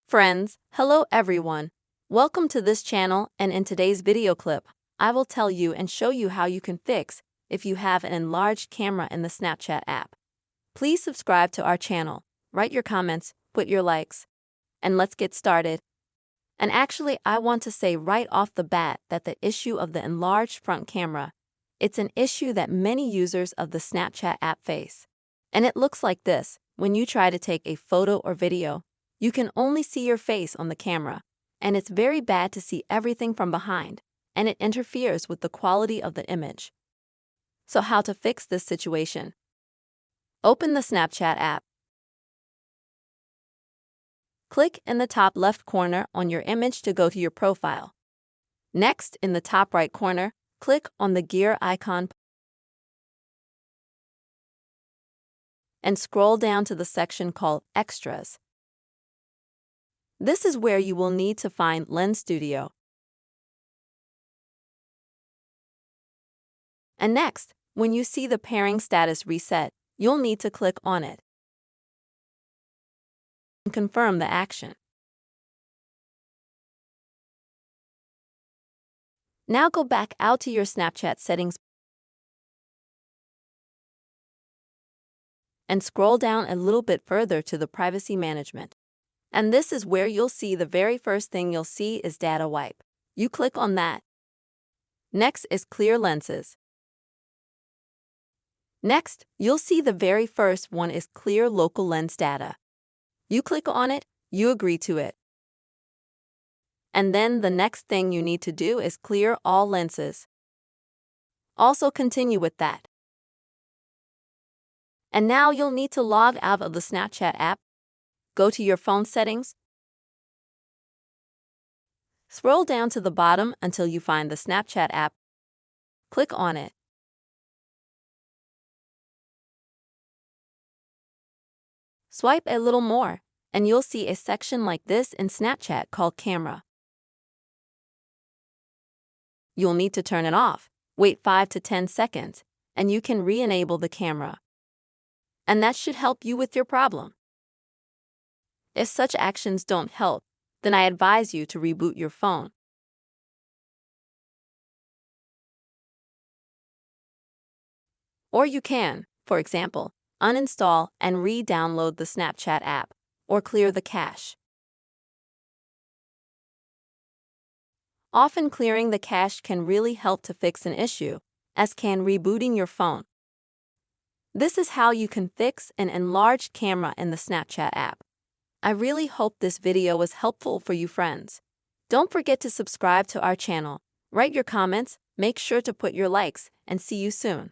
Friends, hello everyone. Welcome to this channel, and in today's video clip, I will tell you and show you how you can fix if you have an enlarged camera in the Snapchat app. Please subscribe to our channel, write your comments, put your likes, and let's get started. And actually, I want to say right off the bat that the issue of the enlarged front camera, it's an issue that many users of the Snapchat app face. And it looks like this: when you try to take a photo or video, you can only see your face on the camera, and it's very bad to see everything from behind, and it interferes with the quality of the image. So how to fix this situation? Open the Snapchat app. Click in the top left corner on your image to go to your profile. Next, in the top right corner, click on the gear icon and scroll down to the section called Extras. This is where you will need to find Lens Studio. And next, when you see the pairing status reset, you'll need to click on it and confirm the action. Now go back out to your Snapchat settings and scroll down a little bit further to the privacy management. And this is where you'll see the very first thing you'll see is data wipe. You click on that. Next is clear lenses. Next, you'll see the very first one is clear local lens data. You click on it, you agree to it. And then the next thing you need to do is clear all lenses. Also continue with that. And now you'll need to log out of the Snapchat app. Go to your phone settings. Scroll down to the bottom until you find the Snapchat app. Click on it. Swipe a little more, and you'll see a section like this in Snapchat called Camera. You'll need to turn it off. Wait 5 to 10 seconds, and you can re-enable the camera. And that should help you with your problem. If such actions don't help, then I advise you to reboot your phone. Or you can, for example, uninstall and re-download the Snapchat app, or clear the cache. Often clearing the cache can really help to fix an issue, as can rebooting your phone. This is how you can fix an enlarged camera in the Snapchat app. I really hope this video was helpful for you friends. Don't forget to subscribe to our channel, write your comments, make sure to put your likes, and see you soon.